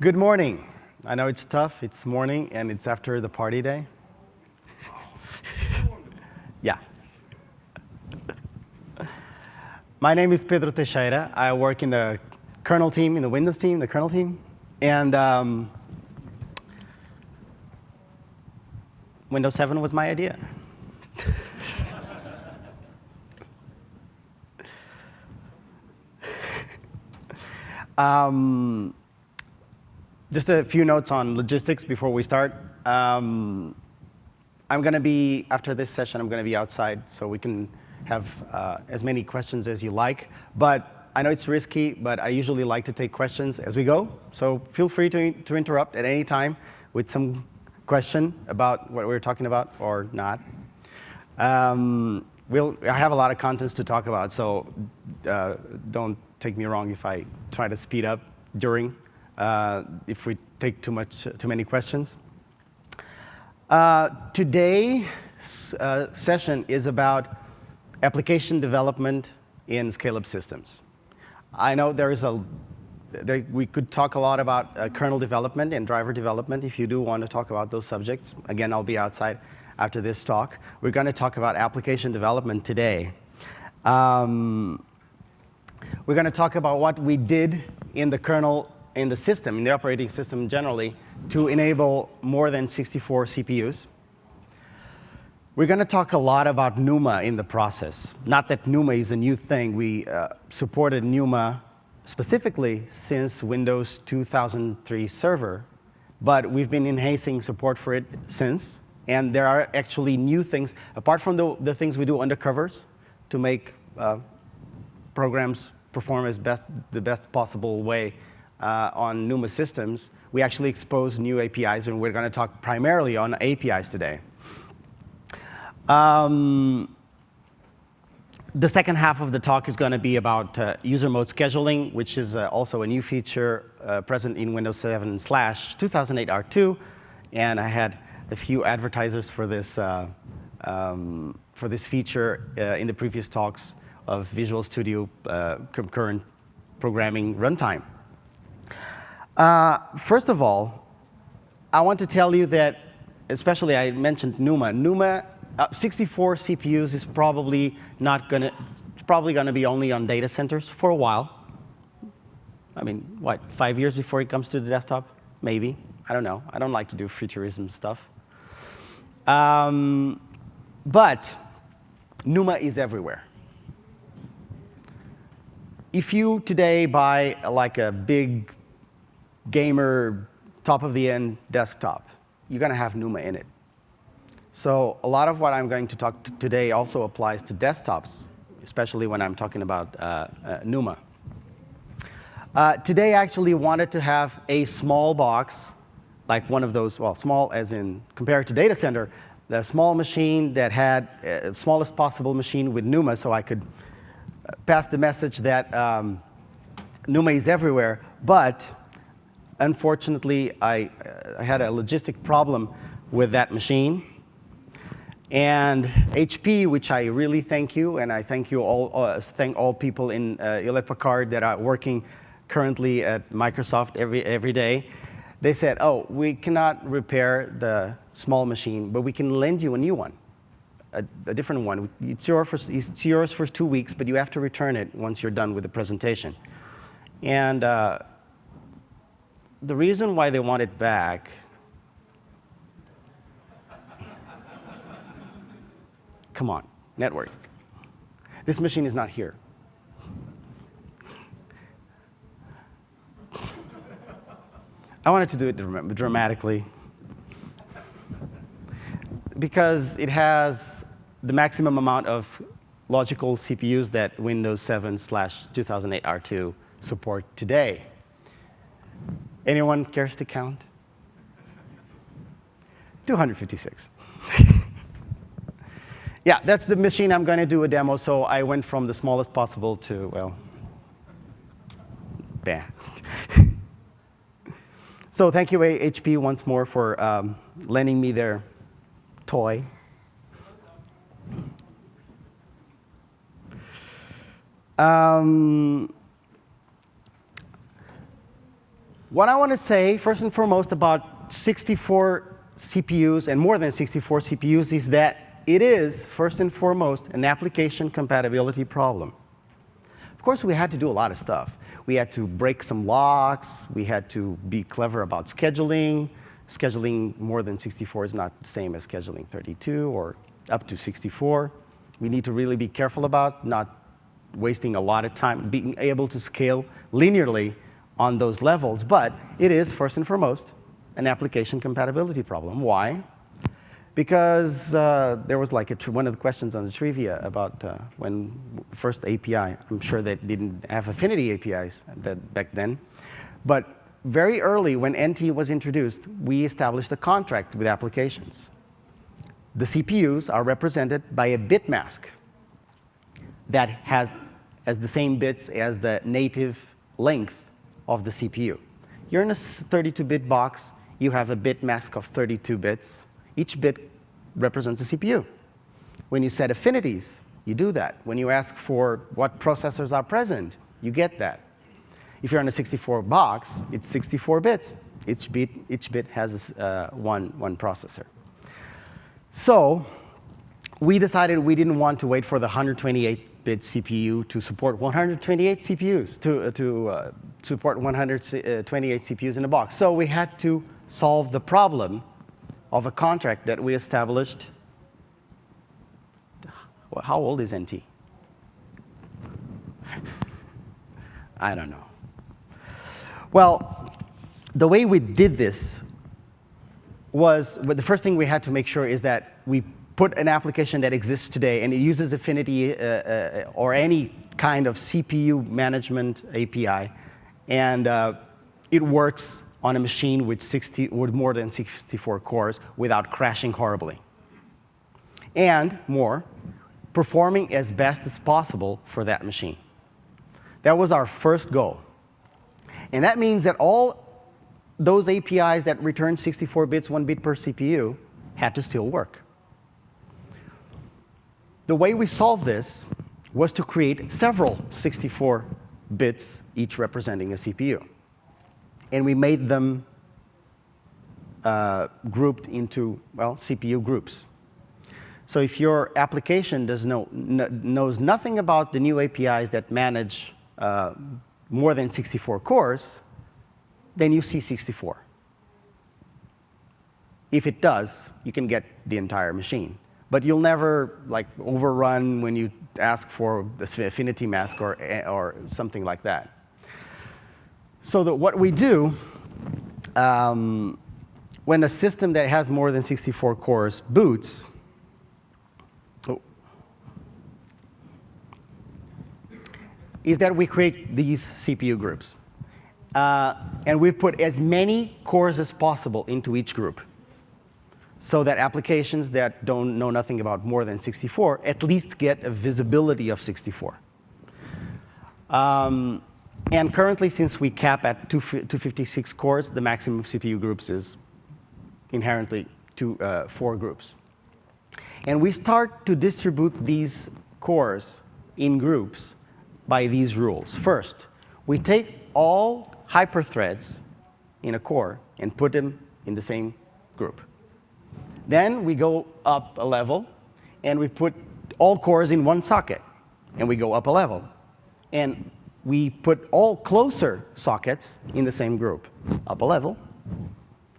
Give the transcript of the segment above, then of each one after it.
Good morning. I know it's tough. It's morning and it's after the party day. Yeah. My name is Pedro Teixeira. I work in the kernel team, in the Windows team, the kernel team. And Windows 7 was my idea. Just a few notes on logistics before we start. I'm going to be, after this session, I'm going to be outside so we can have as many questions as you like. But I know it's risky, but I usually like to take questions as we go. So feel free to interrupt at any time with some question about what we're talking about or not. I have a lot of contents to talk about, so don't take me wrong if I try to speed up during, if we take too many questions. Today's session is about application development in scale-up systems. I know we could talk a lot about kernel development and driver development if you do want to talk about those subjects. Again, I'll be outside after this talk. We're going to talk about application development today. We're going to talk about what we did in the kernel, in the system, in the operating system generally, to enable more than 64 CPUs. We're going to talk a lot about NUMA in the process. Not that NUMA is a new thing. We supported NUMA specifically since Windows 2003 Server, but we've been enhancing support for it since. And there are actually new things, apart from the things we do under covers to make programs perform the best possible way on NUMA systems. We actually expose new APIs, and we're going to talk primarily on APIs today. The second half of the talk is going to be about user mode scheduling, which is also a new feature present in Windows 7/2008 R2. And I had a few advertisers for this feature in the previous talks of Visual Studio concurrent programming runtime. First of all, I want to tell you that, especially I mentioned NUMA. 64 CPUs is probably going to be only on data centers for a while. I mean, what, 5 years before it comes to the desktop? Maybe. I don't know. I don't like to do futurism stuff. But NUMA is everywhere. If you today buy like a big gamer top-of-the-end desktop, you're going to have NUMA in it. So a lot of what I'm going to talk today also applies to desktops, especially when I'm talking about NUMA. Today, I actually wanted to have a small box, like one of those, well, small as in compared to data center, the small machine that had smallest possible machine with NUMA, so I could pass the message that NUMA is everywhere. But unfortunately, I had a logistic problem with that machine. And HP, which I really thank you, and I thank you all, thank all people in Hewlett-Packard that are working currently at Microsoft every day. They said, oh, we cannot repair the small machine, but we can lend you a new one, a different one. It's yours for 2 weeks, but you have to return it once you're done with the presentation. And the reason why they want it back, come on, network. This machine is not here. I wanted to do it dramatically because it has the maximum amount of logical CPUs that Windows 7/2008 R2 support today. Anyone cares to count? 256. Yeah, that's the machine I'm going to do a demo, so I went from the smallest possible to, well, bad. So thank you, HP, once more for lending me their toy. what I want to say, first and foremost, about 64 CPUs and more than 64 CPUs is that it is, first and foremost, an application compatibility problem. Of course, we had to do a lot of stuff. We had to break some locks. We had to be clever about scheduling. Scheduling more than 64 is not the same as scheduling 32 or up to 64. We need to really be careful about not wasting a lot of time, being able to scale linearly on those levels. But it is, first and foremost, an application compatibility problem. Why? Because there was like one of the questions on the trivia about when first API. I'm sure they didn't have Affinity APIs back then. But very early, when NT was introduced, we established a contract with applications. The CPUs are represented by a bit mask that has as the same bits as the native length of the CPU. You're in a 32-bit box. You have a bit mask of 32 bits. Each bit represents a CPU. When you set affinities, you do that. When you ask for what processors are present, you get that. If you're on a 64 box, it's 64 bits. Each bit has one processor. So we decided we didn't want to wait for the 128-bit CPU to support 128 CPUs, to support 128 CPUs in a box. So we had to solve the problem of a contract that we established. Well, how old is NT? I don't know. Well, the way we did this was, but the first thing we had to make sure is that we put an application that exists today and it uses Affinity or any kind of CPU management API, and it works on a machine with more than 64 cores without crashing horribly. And more, performing as best as possible for that machine. That was our first goal. And that means that all those APIs that return 64 bits, 1 bit per CPU, had to still work. The way we solved this was to create several 64 bits, each representing a CPU. And we made them grouped into, well, CPU groups. So if your application knows nothing about the new APIs that manage more than 64 cores, then you see 64. If it does, you can get the entire machine. But you'll never overrun when you ask for the affinity mask or something like that. So what we do, when a system that has more than 64 cores boots, is that we create these CPU groups. And we put as many cores as possible into each group, so that applications that don't know nothing about more than 64 at least get a visibility of 64. And currently, since we cap at 256 cores, the maximum CPU groups is inherently 4 groups. And we start to distribute these cores in groups by these rules. First, we take all hyperthreads in a core and put them in the same group. Then we go up a level, and we put all cores in one socket, and we go up a level. And we put all closer sockets in the same group, up a level.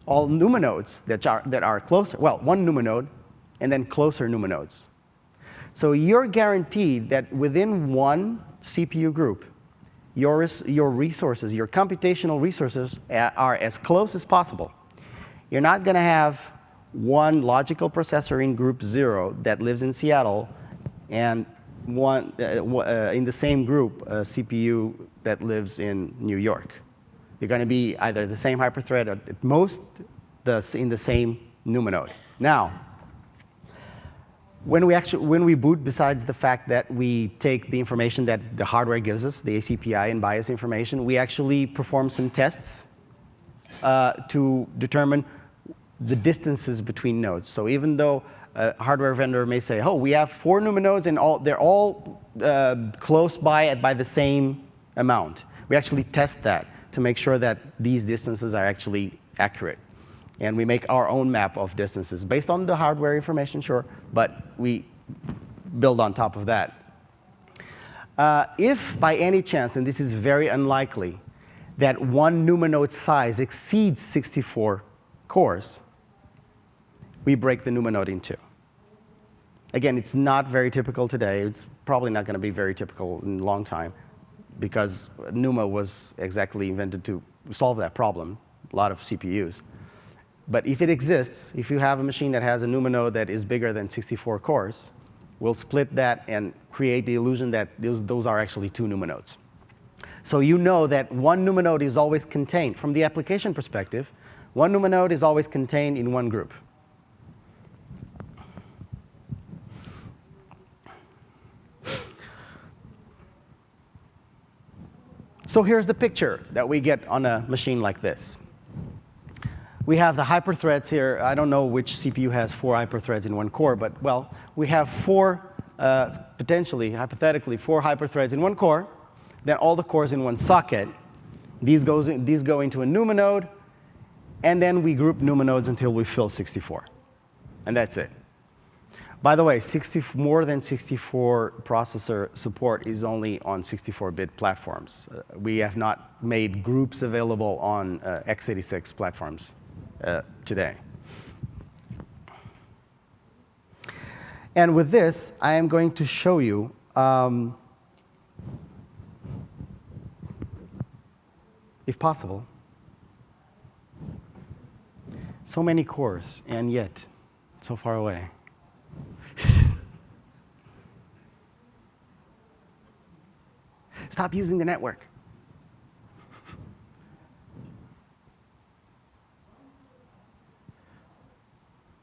All NUMA nodes that are closer, well, one NUMA node, and then closer NUMA nodes. So you're guaranteed that within one CPU group, your resources, your computational resources are as close as possible. You're not going to have one logical processor in group 0 that lives in Seattle and one in the same group a CPU that lives in New York. They're going to be either the same hyperthread or at most in the same NUMA node. Now, when we boot, besides the fact that we take the information that the hardware gives us, the ACPI and BIOS information, we actually perform some tests to determine the distances between nodes. So even though a hardware vendor may say, oh, we have 4 NUMA nodes and they're all close by the same amount, we actually test that to make sure that these distances are actually accurate. And we make our own map of distances based on the hardware information, sure, but we build on top of that. If by any chance, and this is very unlikely, that one NUMA node size exceeds 64 cores, we break the NUMA node in two. Again, it's not very typical today. It's probably not going to be very typical in a long time, because NUMA was exactly invented to solve that problem, a lot of CPUs. But if it exists, if you have a machine that has a NUMA node that is bigger than 64 cores, we'll split that and create the illusion that those are actually two NUMA nodes. So you know that one NUMA node is always contained, from the application perspective, one NUMA node is always contained in one group. So here's the picture that we get on a machine like this. We have the hyperthreads here. I don't know which CPU has 4 hyperthreads in one core, but well, we have 4, potentially, hypothetically, 4 hyperthreads in one core, then all the cores in one socket. These go into a NUMA node, and then we group NUMA nodes until we fill 64. And that's it. By the way, more than 64 processor support is only on 64-bit platforms. We have not made groups available on x86 platforms today. And with this, I am going to show you if possible, so many cores, and yet so far away. Stop using the network.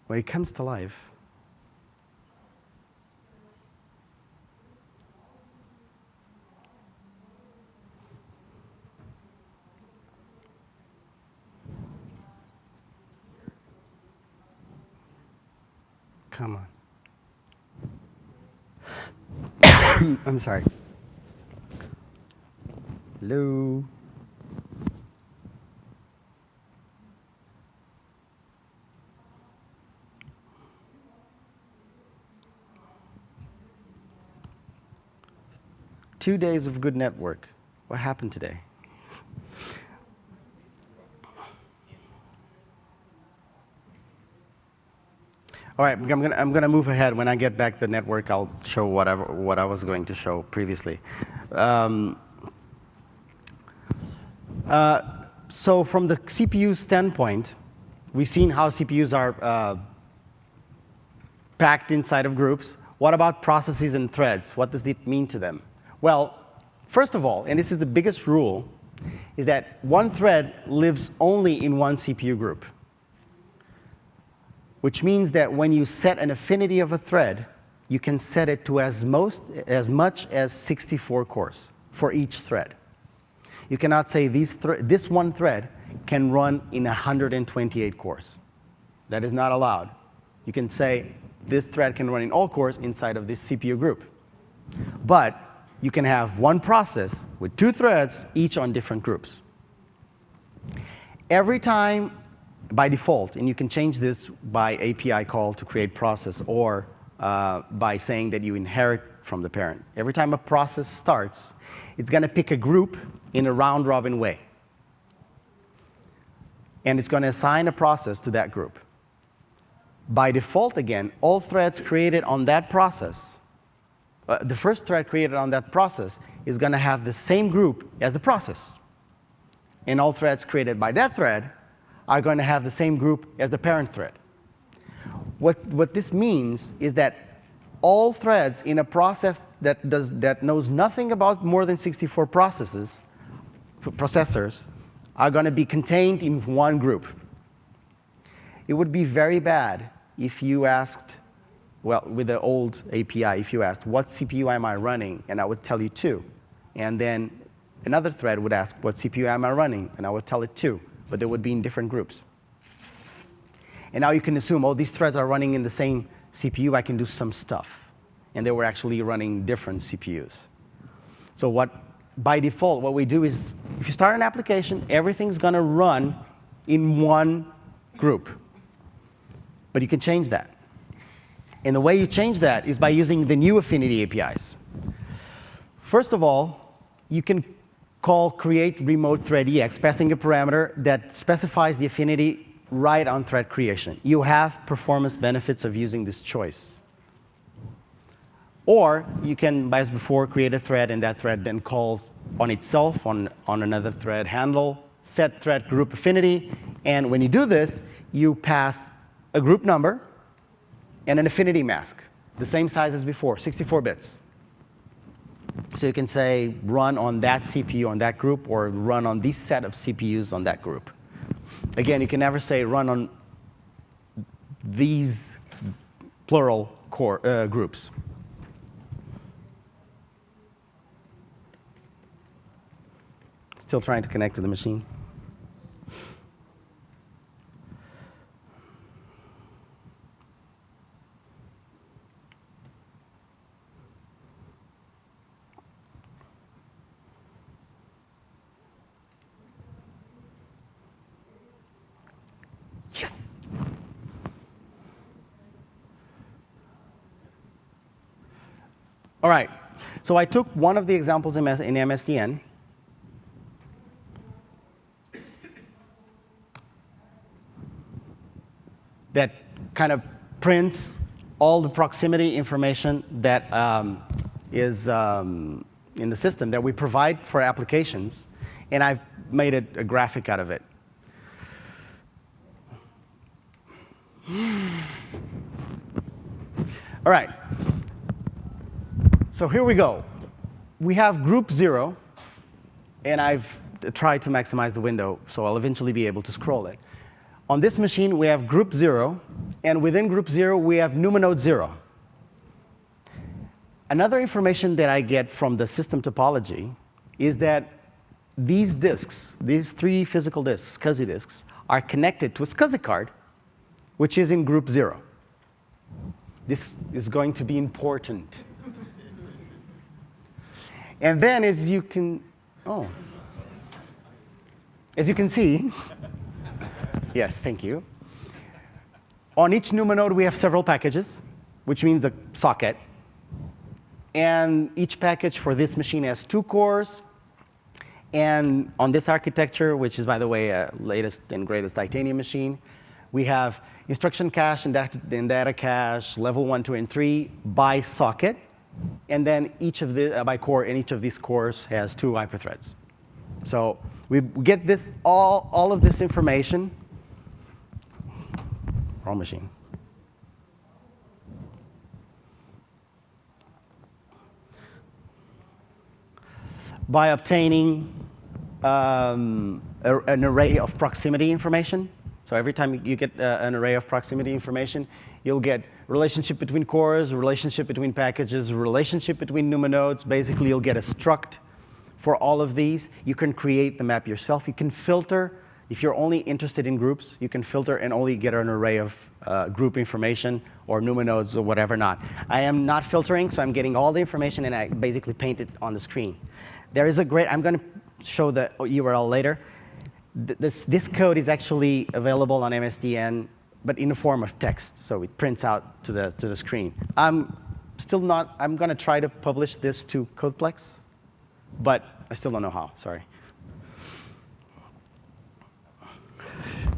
When it comes to life, come on. I'm sorry. Hello. Two days of good network. What happened today? All right, I'm gonna move ahead. When I get back the network, I'll show what I was going to show previously. So from the CPU standpoint, we've seen how CPUs are packed inside of groups. What about processes and threads? What does it mean to them? Well, first of all, and this is the biggest rule, is that one thread lives only in one CPU group, which means that when you set an affinity of a thread, you can set it to as much as 64 cores for each thread. You cannot say this one thread can run in 128 cores. That is not allowed. You can say this thread can run in all cores inside of this CPU group. But you can have one process with 2 threads, each on different groups. Every time, by default, and you can change this by API call to create process, or by saying that you inherit from the parent. Every time a process starts, it's going to pick a group in a round-robin way. And it's going to assign a process to that group. By default, again, all threads created on that process, the first thread created on that process is going to have the same group as the process. And all threads created by that thread are going to have the same group as the parent thread. What this means is that all threads in a process that knows nothing about more than 64 processors are going to be contained in one group. It would be very bad if you asked, well, with the old API, if you asked, what CPU am I running? And I would tell you 2. And then another thread would ask, what CPU am I running? And I would tell it 2. But they would be in different groups. And now you can assume, oh, these threads are running in the same CPU, I can do some stuff. And they were actually running different CPUs. So by default, what we do is If you start an application, everything's going to run in one group. But you can change that. And the way you change that is by using the new Affinity APIs. First of all, you can call create remote thread EX, passing a parameter that specifies the affinity right on thread creation. You have performance benefits of using this choice. Or you can, as before, create a thread, and that thread then calls on itself, on another thread handle, set thread group affinity. And when you do this, you pass a group number and an affinity mask, the same size as before, 64 bits. So you can say run on that CPU on that group, or run on this set of CPUs on that group. Again, you can never say run on these plural core, groups. Still trying to connect to the machine. Yes. All right. So I took one of the examples in MSDN. That kind of prints all the proximity information that is in the system that we provide for applications, and I've made a graphic out of it. All right. So here we go. We have group 0, and I've tried to maximize the window, so I'll eventually be able to scroll it. On this machine, we have group 0, and within group 0, we have NUMA node 0. Another information that I get from the system topology is that these disks, these 3 physical disks, SCSI disks, are connected to a SCSI card, which is in group 0. This is going to be important. And then, as you can see, yes, thank you. On each NUMA node, we have several packages, which means a socket. And each package for this machine has 2 cores. And on this architecture, which is, by the way, a latest and greatest Titanium machine, we have instruction cache and data cache, level 1, 2, and 3 by socket. And then each of the by core, and each of these cores has 2 hyperthreads. So we get this all of this information. Wrong machine. By obtaining an array of proximity information. So every time you get an array of proximity information, you'll get relationship between cores, relationship between packages, relationship between NUMA nodes. Basically, you'll get a struct for all of these. You can create the map yourself. You can filter. If you're only interested in groups, you can filter and only get an array of group information or NUMA nodes or whatever not. I am not filtering, so I'm getting all the information, and I basically paint it on the screen. There is a great, I'm going to show the URL later. This code is actually available on MSDN, but in the form of text, so it prints out to the screen. I'm going to try to publish this to Codeplex, but I still don't know how, sorry.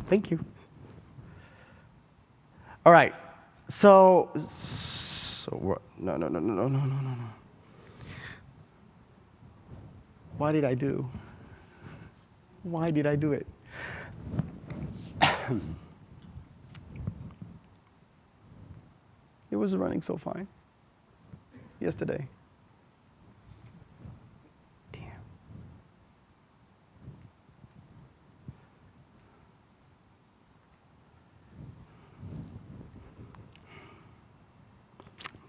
Thank you. All right, so what? No. What did I do? Why did I do it? It was running so fine yesterday. Damn.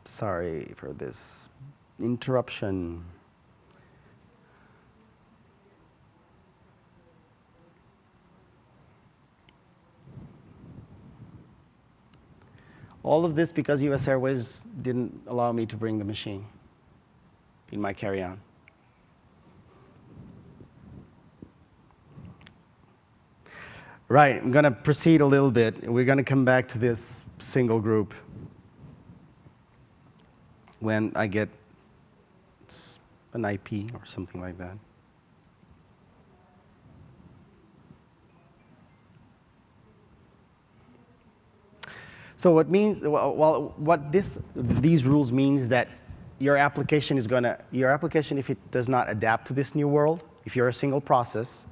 Sorry for this interruption. All of this because US Airways didn't allow me to bring the machine in my carry-on. Right, I'm going to proceed a little bit. We're going to come back to this single group when I get an IP or something like that. So what means, well, what these rules means is that your application, if it does not adapt to this new world, if you're a single process,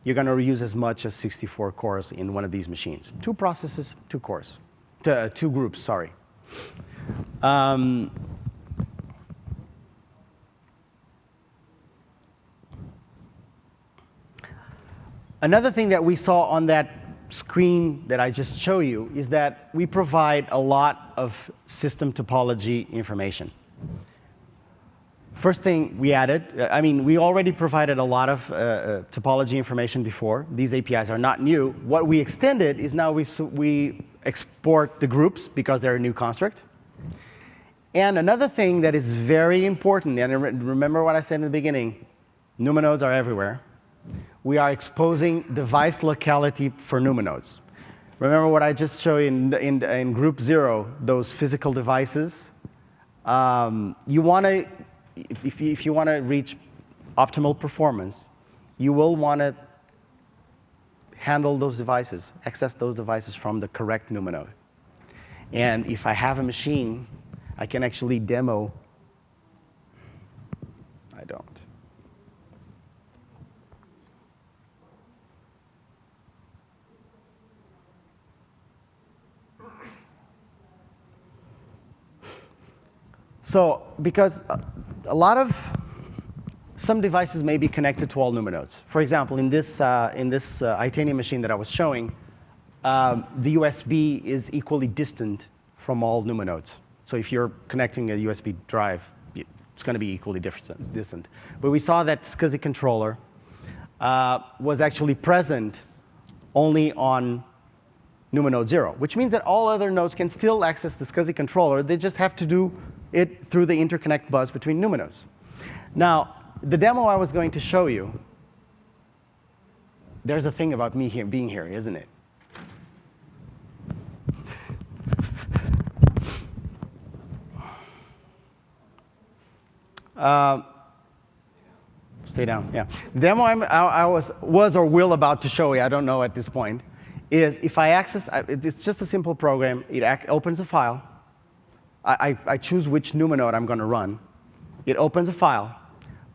you're going to use as much as 64 cores in one of these machines. 2 processes, 2 cores, 2 groups, sorry. Another thing that we saw on that screen that I just showed you is that we provide a lot of system topology information. First thing we added, we already provided a lot of topology information before. These APIs are not new. What we extended is now we export the groups because they're a new construct. And another thing that is very important, and remember what I said in the beginning, NUMA nodes are everywhere. We are exposing device locality for NUMA nodes. Remember what I just showed you in group 0, those physical devices? You want to, if you want to reach optimal performance, you will want to handle those devices, access those devices from the correct NUMA node. And if I have a machine, I can actually demo. I don't. So, because some devices may be connected to all NUMA nodes. For example, in this Itanium machine that I was showing, the USB is equally distant from all NUMA nodes. So if you're connecting a USB drive, it's going to be equally distant. But we saw that SCSI controller was actually present only on NUMA node 0, which means that all other nodes can still access the SCSI controller. They just have to do it through the interconnect bus between NUMA nodes. Now, the demo I was going to show you, there's a thing about me being here, isn't it? Stay down, yeah. The demo I was or will about to show you, I don't know at this point, is if I access, it's just a simple program. It opens a file. I choose which NUMA node I'm going to run. It opens a file,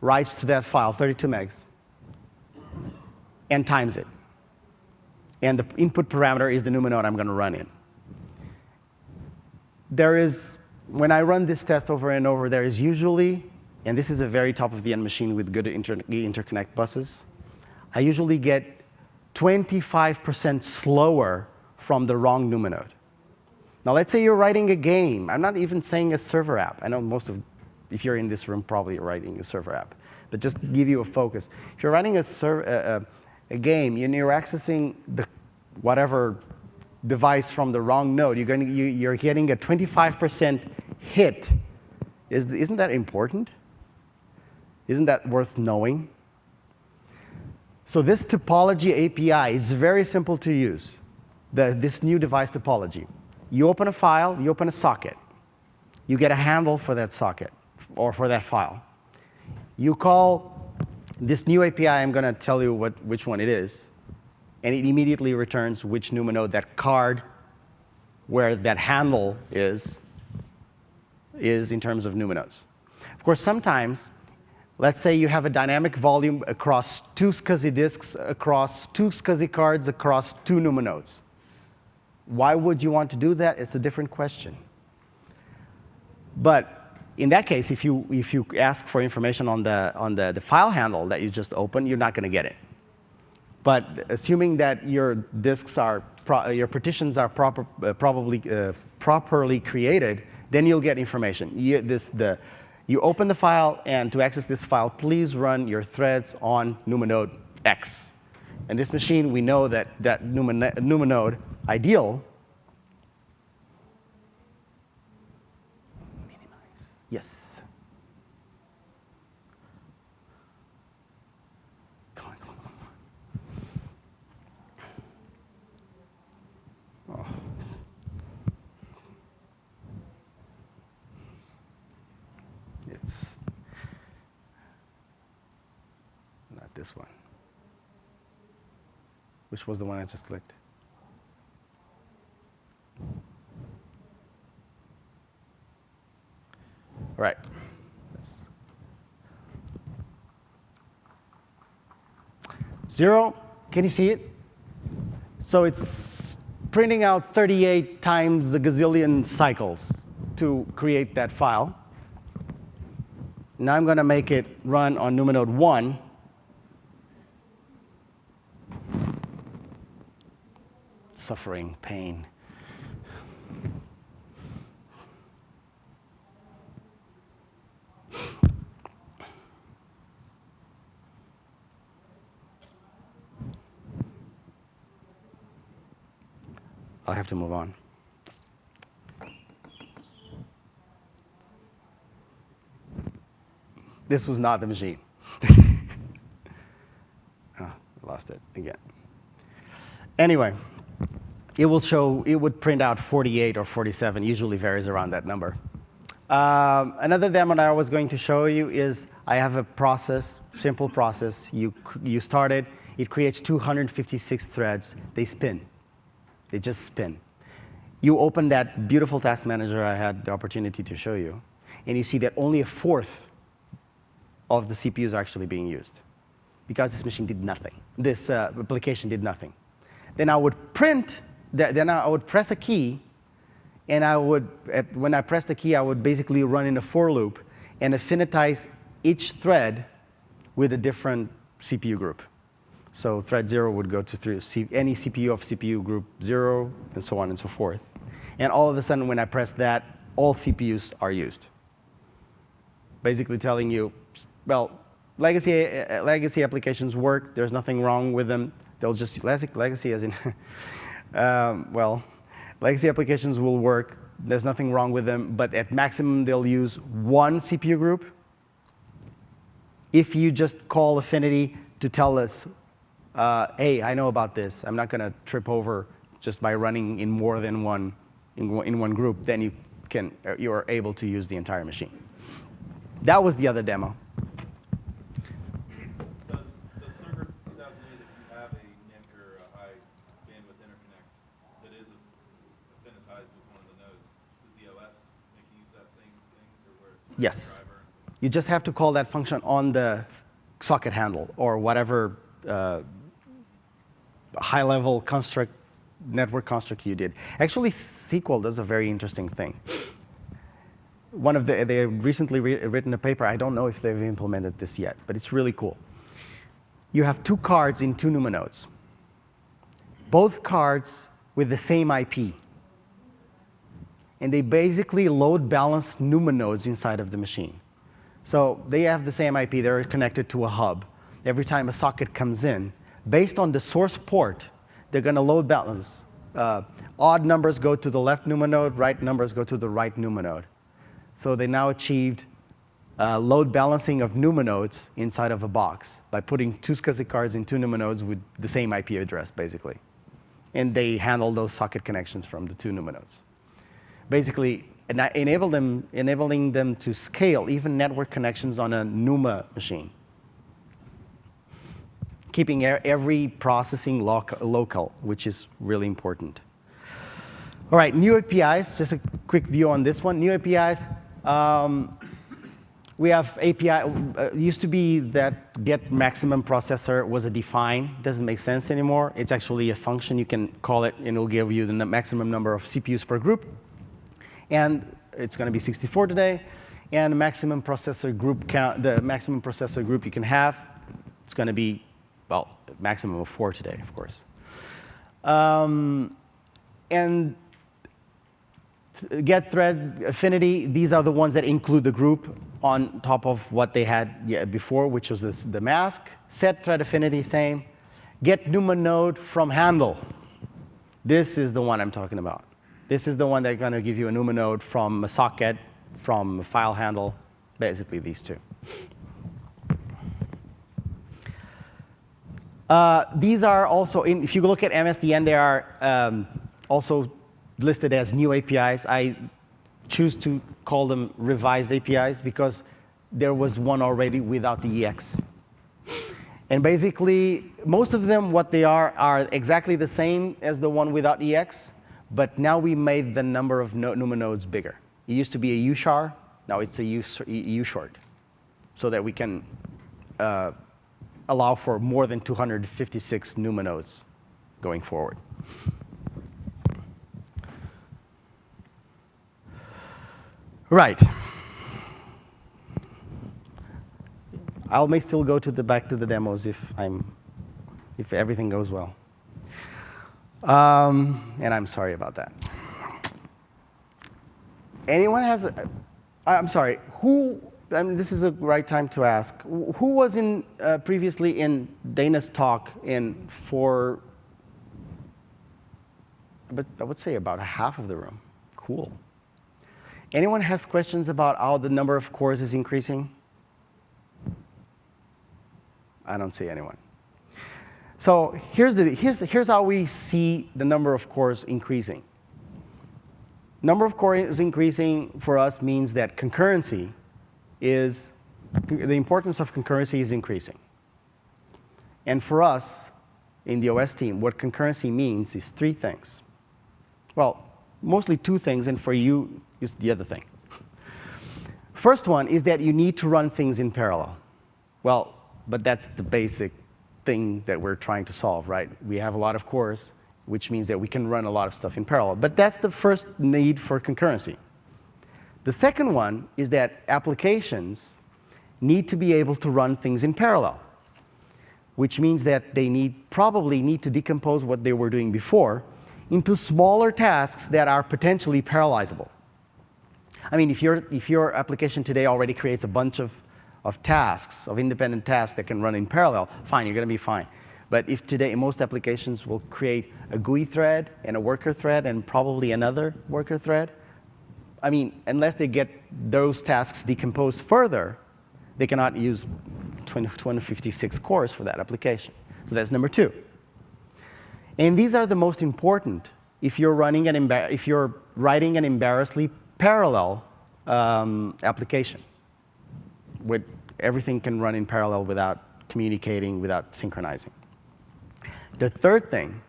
writes to that file 32 megs, and times it. And the input parameter is the NUMA node I'm going to run in. When I run this test over and over, there is usually, and this is a very top-of-the-end machine with good interconnect buses, I usually get 25% slower from the wrong NUMA node. Now, let's say you're writing a game. I'm not even saying a server app. I know if you're in this room, probably you're writing a server app. But just to give you a focus. If you're writing a game and you're accessing whatever device from the wrong node, you're getting a 25% hit. Isn't that important? Isn't that worth knowing? So this topology API is very simple to use, this new device topology. You open a file, you open a socket. You get a handle for that socket or for that file. You call this new API, I'm going to tell you which one it is, and it immediately returns which NUMA node that card where that handle is in terms of NUMA nodes. Of course, sometimes, let's say you have a dynamic volume across 2 SCSI disks, across 2 SCSI cards, across 2 NUMA nodes. Why would you want to do that? It's a different question. But in that case, if you ask for information on the file handle that you just opened, you're not going to get it. But assuming that your disks your partitions are properly created, then you'll get information. You open the file, and to access this file, please run your threads on NUMA node X. And this machine, we know that NUMA node ideal. Minimize. Yes. Come on. this one. Which was the one I just clicked? All right. Zero, can you see it? So it's printing out 38 times the gazillion cycles to create that file. Now I'm going to make it run on NUMA node 1. Suffering, pain. I'll have to move on. This was not the machine. I lost it again. Anyway, it would print out 48 or 47, usually varies around that number. Another demo that I was going to show you is I have a process, simple process. You start it, it creates 256 threads. They spin. They just spin. You open that beautiful task manager I had the opportunity to show you, and you see that only a fourth of the CPUs are actually being used because this machine did nothing. This application did nothing. Then I would print, then I would press a key, and when I press the key, I would basically run in a for loop and affinitize each thread with a different CPU group. So thread 0 would go to any CPU of CPU group 0, and so on and so forth. And all of a sudden, when I press that, all CPUs are used. Basically telling you, well, legacy applications work. There's nothing wrong with them. They'll just, legacy as in, well, legacy applications will work. There's nothing wrong with them. But at maximum, they'll use one CPU group. If you just call Affinity to tell us, hey, I know about this. I'm not going to trip over just by running in more than one in one group. Then you are able to use the entire machine. That was the other demo. Does Server 2008, if you have a NIC or a high bandwidth interconnect that is affinitized with one of the nodes, does the OS make you use that same thing? Or where it's Yes. driver? You just have to call that function on the socket handle or whatever high-level construct, network construct you did. Actually, SQL does a very interesting thing. They recently written a paper. I don't know if they've implemented this yet, but it's really cool. You have two cards in two NUMA nodes. Both cards with the same IP. And they basically load balance NUMA nodes inside of the machine. So they have the same IP. They're connected to a hub. Every time a socket comes in, based on the source port, they're going to load balance. Odd numbers go to the left NUMA node, right numbers go to the right NUMA node. So they now achieved load balancing of NUMA nodes inside of a box by putting two SCSI cards in two NUMA nodes with the same IP address, basically. And they handle those socket connections from the two NUMA nodes. Basically, enabling them to scale even network connections on a NUMA machine, keeping every processing local, which is really important. All right, new APIs, just a quick view on this one. New APIs, we have API, used to be that get maximum processor was a define, doesn't make sense anymore. It's actually a function, you can call it and it'll give you the maximum number of CPUs per group. And it's gonna be 64 today. And the maximum processor group count, the maximum processor group you can have, it's gonna be, well, maximum of 4 today, of course. And get thread affinity, these are the ones that include the group on top of what they had before, which was the mask. Set thread affinity, same. Get NUMA node from handle. This is the one I'm talking about. This is the one that's going to give you a NUMA node from a socket, from a file handle, basically these two. These are also, if you look at MSDN, they are also listed as new APIs. I choose to call them revised APIs because there was one already without the EX. And basically, most of them, what they are exactly the same as the one without EX, but now we made the number of NUMA nodes bigger. It used to be a UCHAR, now it's a UShort, so that we can allow for more than 256 NUMA nodes going forward. Right. I may still go back to the demos if everything goes well. And I'm sorry about that. Anyone has? I'm sorry. Who? I mean, this is a right time to ask. Who was in previously in Dana's talk for? But I would say about half of the room. Cool. Anyone has questions about how the number of cores is increasing? I don't see anyone. So here's how we see the number of cores increasing. Number of cores increasing for us means that concurrency is, the importance of concurrency is increasing. And for us, in the OS team, what concurrency means is three things. Well, mostly two things, and for you, is the other thing. First one is that you need to run things in parallel. Well, but that's the basic thing that we're trying to solve, right? We have a lot of cores, which means that we can run a lot of stuff in parallel. But that's the first need for concurrency. The second one is that applications need to be able to run things in parallel, which means that they probably need to decompose what they were doing before into smaller tasks that are potentially parallelizable. I mean, if your application today already creates a bunch of tasks, of independent tasks that can run in parallel, fine, you're going to be fine. But if today most applications will create a GUI thread and a worker thread and probably another worker thread, I mean, unless they get those tasks decomposed further, they cannot use 256 cores for that application. So that's number two. And these are the most important if you're writing an embarrassingly parallel application. With everything can run in parallel without communicating, without synchronizing. The third thing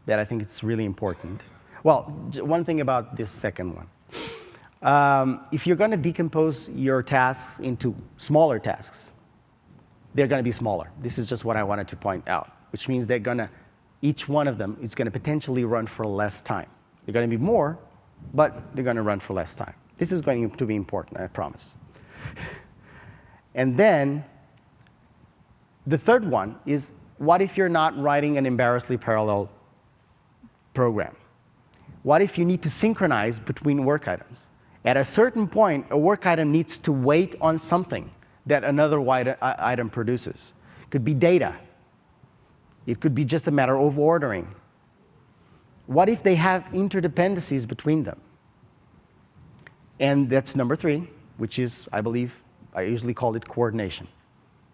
that I think is really important, well, one thing about this second one. If you're going to decompose your tasks into smaller tasks, they're going to be smaller. This is just what I wanted to point out, which means each one of them is going to potentially run for less time. They're going to be more, but they're going to run for less time. This is going to be important, I promise. And then the third one is, what if you're not writing an embarrassingly parallel program? What if you need to synchronize between work items? At a certain point, a work item needs to wait on something that another item produces. It could be data. It could be just a matter of ordering. What if they have interdependencies between them? And that's number three, which is, I believe, I usually call it coordination.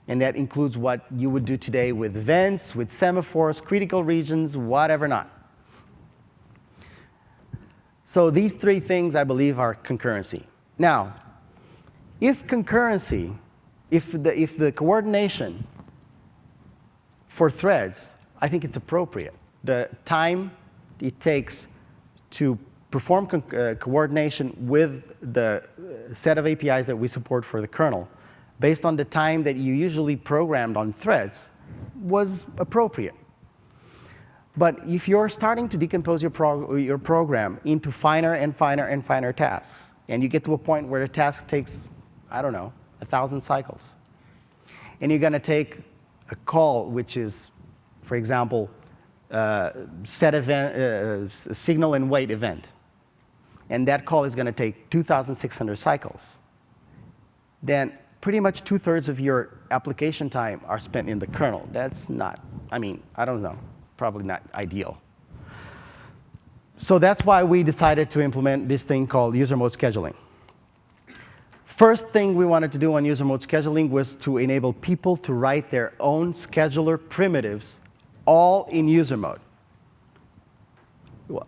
And that includes what you would do today with events, with semaphores, critical regions, whatever not. So these three things, I believe, are concurrency. Now, if the coordination for threads, I think it's appropriate. The time it takes to perform coordination with the set of APIs that we support for the kernel, based on the time that you usually programmed on threads, was appropriate. But if you're starting to decompose your program into finer and finer and finer tasks, and you get to a point where a task takes, I don't know, 1,000 cycles, and you're going to take a call, which is, for example, set event, signal and wait event, and that call is going to take 2,600 cycles, then pretty much 2/3 of your application time are spent in the kernel. That's not, I mean, I don't know, probably not ideal. So that's why we decided to implement this thing called user mode scheduling. First thing we wanted to do on user mode scheduling was to enable people to write their own scheduler primitives all in user mode.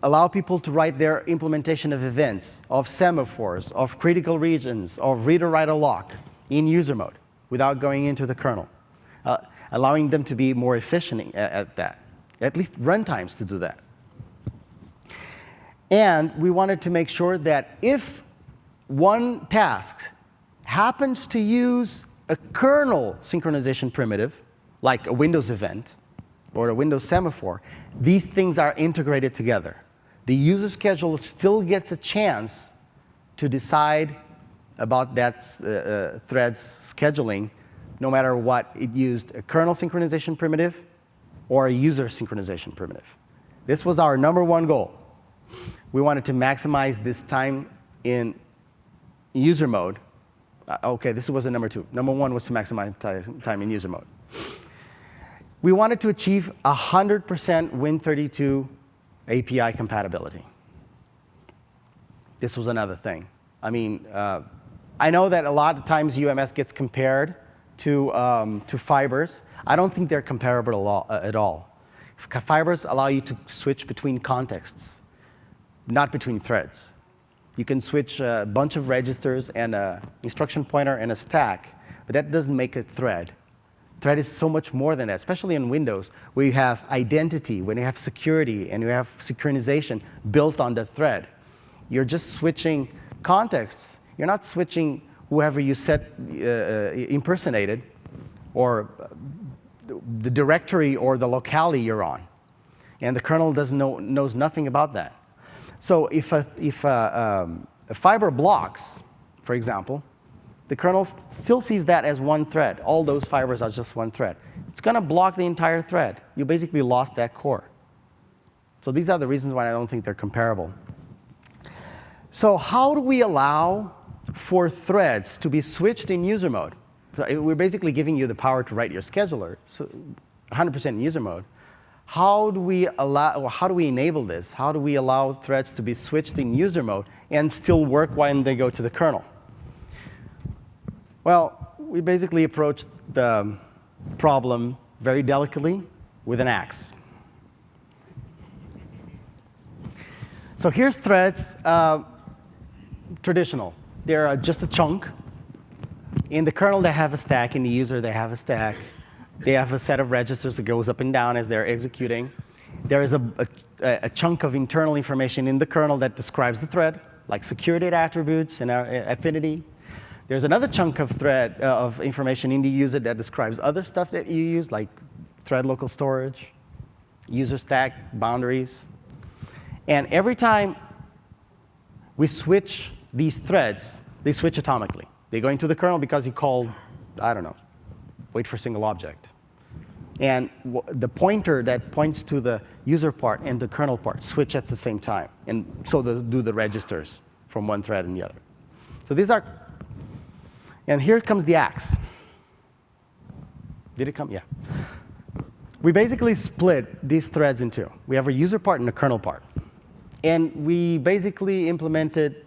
Allow people to write their implementation of events, of semaphores, of critical regions, of read or write or lock in user mode without going into the kernel. allowing them to be more efficient at that, at least runtimes to do that. And we wanted to make sure that if one task happens to use a kernel synchronization primitive, like a Windows event or a Windows semaphore, these things are integrated together. The user schedule still gets a chance to decide about that thread's scheduling, no matter what it used, a kernel synchronization primitive or a user synchronization primitive. This was our #1 goal. We wanted to maximize this time in user mode. Okay, this was the #2. #1 was to maximize time in user mode. We wanted to achieve 100% Win32 API compatibility. This was another thing. I mean, I know that a lot of times UMS gets compared to fibers. I don't think they're comparable at all. Fibers allow you to switch between contexts, not between threads. You can switch a bunch of registers and an instruction pointer and a stack, but that doesn't make a thread. Thread is so much more than that, especially in Windows, where you have identity, when you have security, and you have synchronization built on the thread. You're just switching contexts. You're not switching whoever you impersonated, or the directory or the locale you're on. And the kernel knows nothing about that. So if a fiber blocks, for example, the kernel still sees that as one thread. All those fibers are just one thread. It's going to block the entire thread. You basically lost that core. So these are the reasons why I don't think they're comparable. So how do we allow for threads to be switched in user mode? So we're basically giving you the power to write your scheduler, so 100% in user mode. How do we enable this? How do we allow threads to be switched in user mode and still work when they go to the kernel? Well, we basically approached the problem very delicately with an axe. So here's threads, traditional. They're just a chunk. In the kernel, they have a stack. In the user, they have a stack. They have a set of registers that goes up and down as they're executing. There is a chunk of internal information in the kernel that describes the thread, like security attributes and affinity. There's another chunk of information in the user that describes other stuff that you use, like thread local storage, user stack boundaries. And every time we switch these threads, they switch atomically. They go into the kernel because you called, I don't know, wait for single object. And the pointer that points to the user part and the kernel part switch at the same time. And so do the registers from one thread and the other. So these are, and here comes the axe. Did it come? Yeah. We basically split these threads in two. We have a user part and a kernel part. And we basically implemented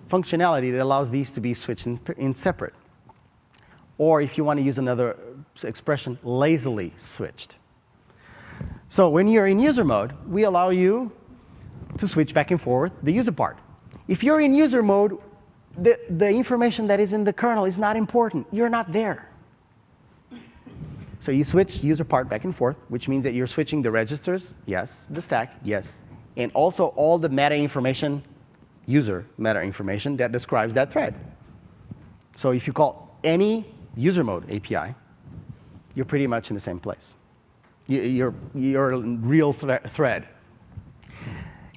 functionality that allows these to be switched in separate. Or if you want to use another expression, lazily switched. So when you're in user mode, we allow you to switch back and forth the user part. If you're in user mode, the information that is in the kernel is not important. You're not there. So you switch user part back and forth, which means that you're switching the registers, yes, the stack, yes, and also all the meta information, user meta information that describes that thread. So if you call any user mode API, you're pretty much in the same place. You're a real thread.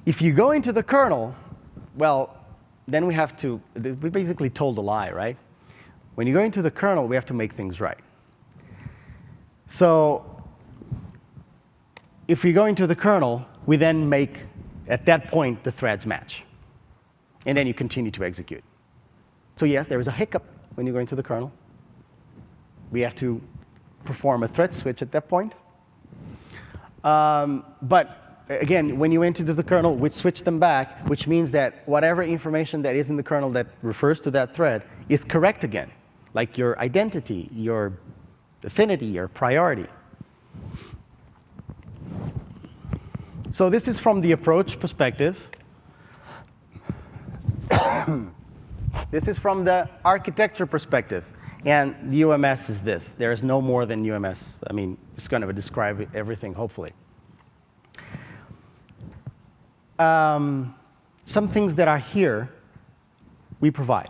If you go into the kernel, well, then we basically told a lie, right? When you go into the kernel, we have to make things right. So if we go into the kernel, we then make, at that point, the threads match. And then you continue to execute. So yes, there is a hiccup when you go into the kernel. We have to perform a thread switch at that point. But again, when you enter the kernel, we switch them back, which means that whatever information that is in the kernel that refers to that thread is correct again, like your identity, your affinity, your priority. So this is from the approach perspective. This is from the architecture perspective. And the UMS is this. There is no more than UMS. I mean, it's going to describe everything, hopefully. Some things that are here, we provide.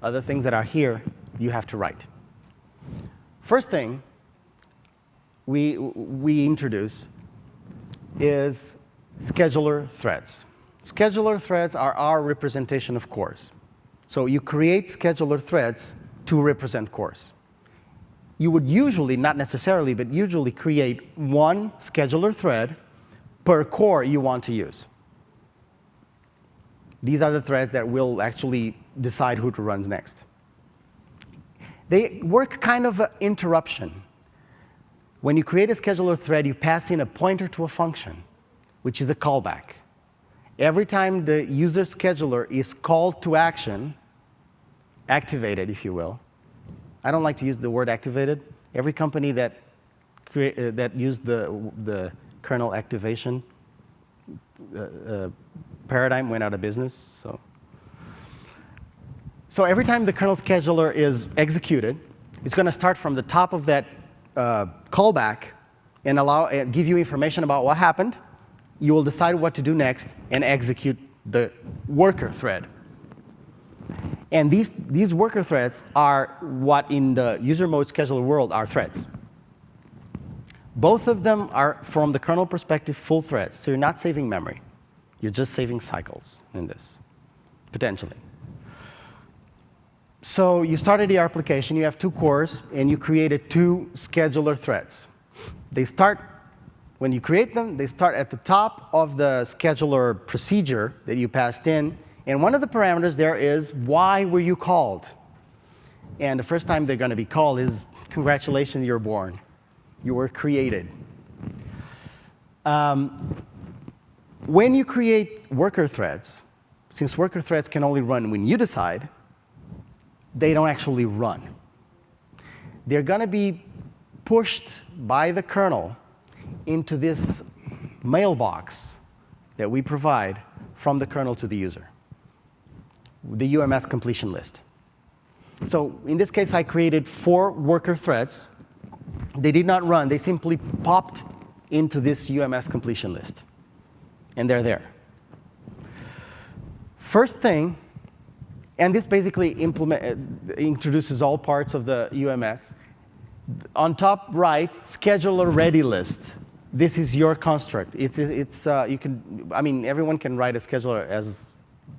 Other things that are here, you have to write. First thing we introduce is scheduler threads. Scheduler threads are our representation of cores. So you create scheduler threads to represent cores. You would usually, not necessarily, but usually create one scheduler thread per core you want to use. These are the threads that will actually decide who to run next. They work kind of an interruption. When you create a scheduler thread, you pass in a pointer to a function, which is a callback. Every time the user scheduler is called to action, activated, if you will. I don't like to use the word activated. Every company that used the kernel activation paradigm went out of business. So every time the kernel scheduler is executed, it's going to start from the top of that callback and give you information about what happened. You will decide what to do next and execute the worker thread. And these worker threads are what in the user mode scheduler world are threads. Both of them are, from the kernel perspective, full threads. So you're not saving memory. You're just saving cycles in this, potentially. So you started your application. You have 2 cores, and you created 2 scheduler threads. They start, when you create them, they start at the top of the scheduler procedure that you passed in. And one of the parameters there is, why were you called? And the first time they're going to be called is, congratulations, you're born. You were created. When you create worker threads, since worker threads can only run when you decide, they don't actually run. They're going to be pushed by the kernel into this mailbox that we provide from the kernel to the user, the UMS completion list. So in this case, I created 4 worker threads. They did not run. They simply popped into this UMS completion list. And they're there. First thing, and this basically introduces all parts of the UMS. On top right, scheduler ready list. This is your construct. Everyone can write a scheduler as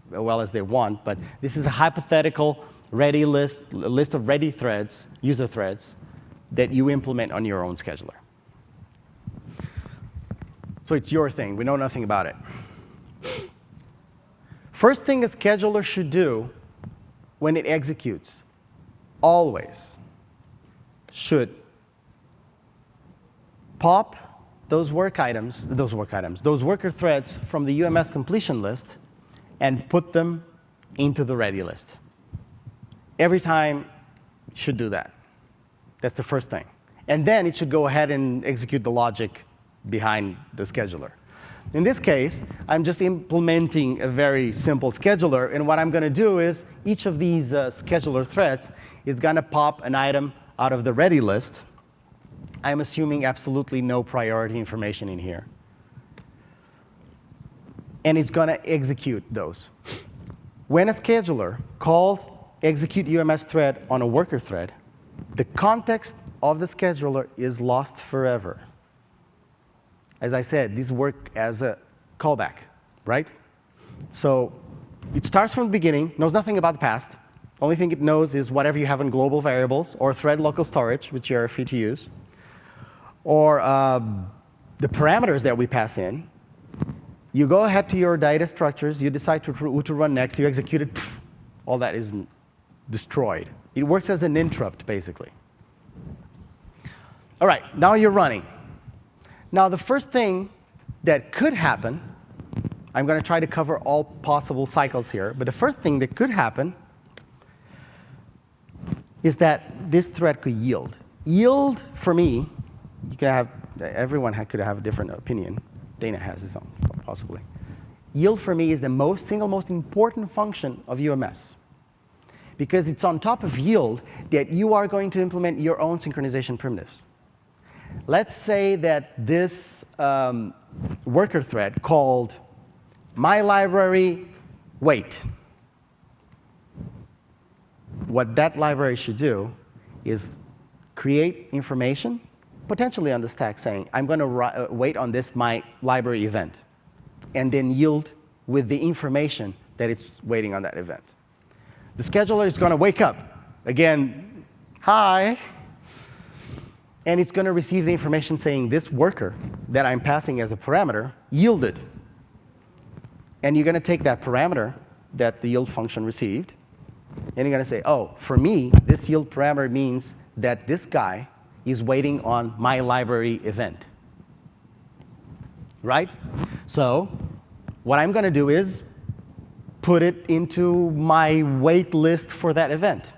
well as they want, but this is a hypothetical ready list, a list of ready threads, user threads, that you implement on your own scheduler. So it's your thing. We know nothing about it. First thing a scheduler should do when it executes, always should pop those worker threads from the UMS completion list and put them into the ready list. Every time it should do that. That's the first thing. And then it should go ahead and execute the logic behind the scheduler. In this case, I'm just implementing a very simple scheduler, and what I'm going to do is each of these scheduler threads is going to pop an item out of the ready list. I'm assuming absolutely no priority information in here. And it's going to execute those. When a scheduler calls execute UMS thread on a worker thread, the context of the scheduler is lost forever. As I said, these work as a callback, right? So it starts from the beginning, knows nothing about the past. Only thing it knows is whatever you have in global variables or thread local storage, which you are free to use, or the parameters that we pass in. You go ahead to your data structures, you decide who to run next, you execute it, all that is destroyed. It works as an interrupt, basically. All right, now you're running. Now, the first thing that could happen, I'm going to try to cover all possible cycles here, but the first thing that could happen is that this thread could yield. Yield, for me, everyone could have a different opinion. Dana has his own, possibly. Yield, for me, is the single most important function of UMS. because it's on top of yield that you are going to implement your own synchronization primitives. Let's say that this worker thread called my library wait. What that library should do is create information, potentially on the stack, saying, I'm going to wait on this my library event, and then yield with the information that it's waiting on that event. The scheduler is going to wake up. Again, hi. And it's going to receive the information saying this worker that I'm passing as a parameter yielded. And you're going to take that parameter that the yield function received, and you're going to say, oh, for me, this yield parameter means that this guy is waiting on my library event. Right? So what I'm going to do is put it into my wait list for that event.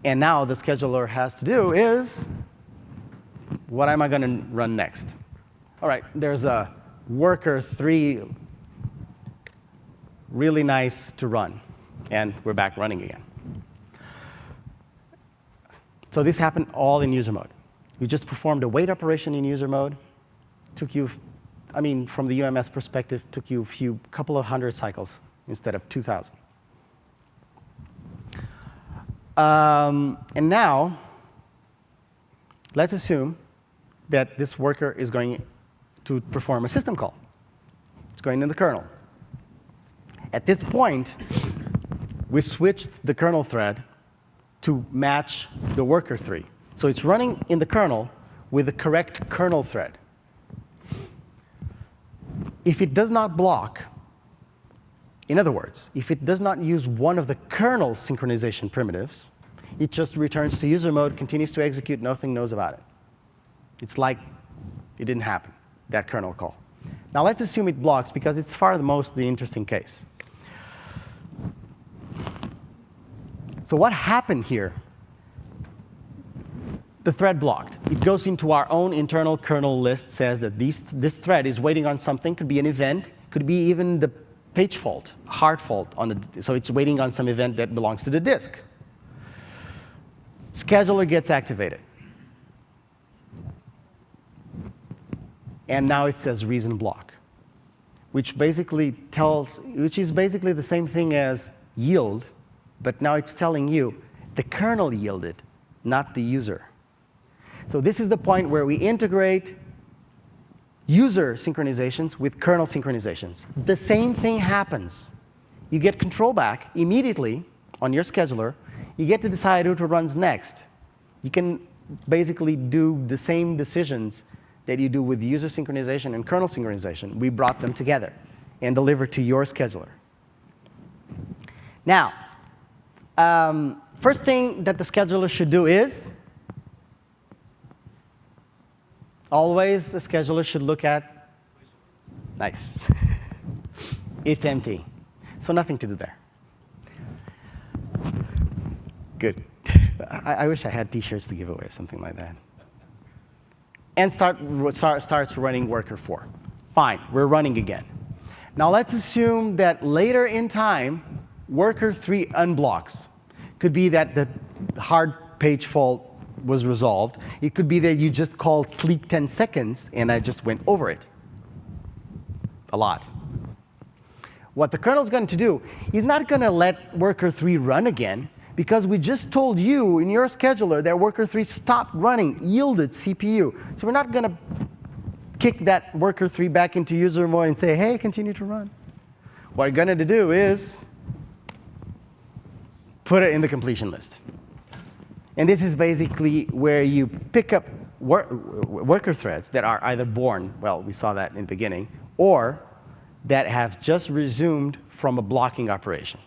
And now the scheduler has to do is, what am I going to run next? All right, there's a worker 3, really nice to run. And we're back running again. So this happened all in user mode. You just performed a wait operation in user mode. Took you, I mean, from the UMS perspective, took you a couple of hundred cycles instead of 2,000. And now, let's assume that this worker is going to perform a system call. It's going in the kernel. At this point, we switched the kernel thread to match the worker 3. So it's running in the kernel with the correct kernel thread. If it does not block, in other words, if it does not use one of the kernel synchronization primitives, it just returns to user mode, continues to execute, nothing knows about it. It's like it didn't happen, that kernel call. Now let's assume it blocks, because it's far the most the interesting case. So what happened here? The thread blocked. It goes into our own internal kernel list, says that this thread is waiting on something. Could be an event, could be even the page fault, hard fault. So it's waiting on some event that belongs to the disk. Scheduler gets activated. And now it says reason block, which is basically the same thing as yield, but now it's telling you the kernel yielded, not the user. So this is the point where we integrate user synchronizations with kernel synchronizations. The same thing happens. You get control back immediately on your scheduler. You get to decide who to runs next. You can basically do the same decisions that you do with user synchronization and kernel synchronization. We brought them together and delivered to your scheduler. Now, first thing that the scheduler should do is, always the scheduler should look at, nice. It's empty. So nothing to do there. Good. I wish I had T-shirts to give away, something like that. And starts running worker 4. Fine, we're running again. Now let's assume that later in time, worker 3 unblocks. Could be that the hard page fault was resolved. It could be that you just called sleep 10 seconds, and I just went over it. A lot. What the kernel is going to do is not going to let worker 3 run again, because we just told you in your scheduler that worker 3 stopped running, yielded CPU. So we're not going to kick that worker 3 back into user mode and say, hey, continue to run. What we're going to do is put it in the completion list. And this is basically where you pick up worker threads that are either born, well, we saw that in the beginning, or that have just resumed from a blocking operation.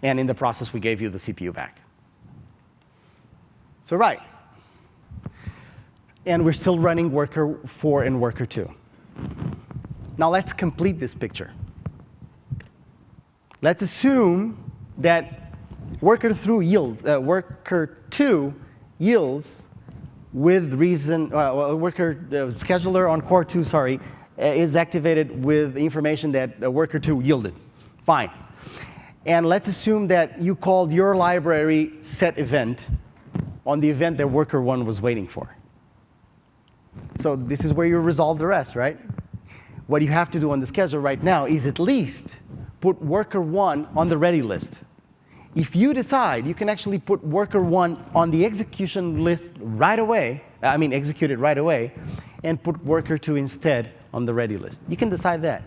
And in the process, we gave you the CPU back. So right. And we're still running worker 4 and worker 2. Now let's complete this picture. Let's assume that worker 2 yields with reason, scheduler on core 2, is activated with information that worker 2 yielded. Fine. And let's assume that you called your library set event on the event that worker 1 was waiting for. So this is where you resolve the rest, right? What you have to do on the schedule right now is at least put worker 1 on the ready list. If you decide, you can actually put worker 1 on the execution list right away, execute it right away, and put worker 2 instead on the ready list. You can decide that.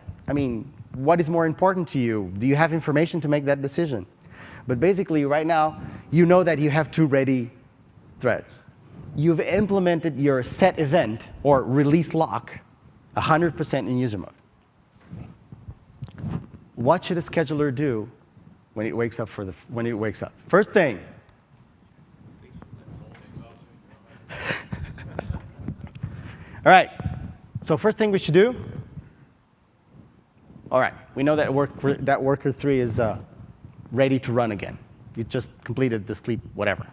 What is more important to you? Do you have information to make that decision? But basically, right now, you know that you have 2 ready threads. You've implemented your set event or release lock 100% in user mode. What should a scheduler do when it wakes up? First thing. All right. So first thing we should do. All right. We know that worker 3 is ready to run again. You just completed the sleep, whatever.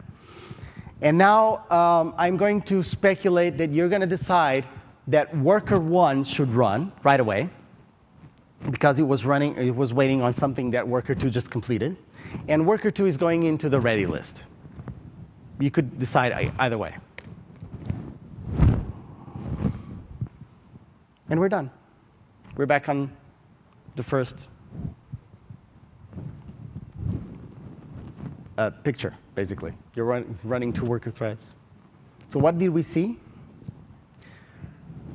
And now I'm going to speculate that you're going to decide that worker 1 should run right away because it was waiting on something that worker 2 just completed. And worker 2 is going into the ready list. You could decide either way. And we're done. We're back on the first picture, basically. You're running 2 worker threads. So what did we see?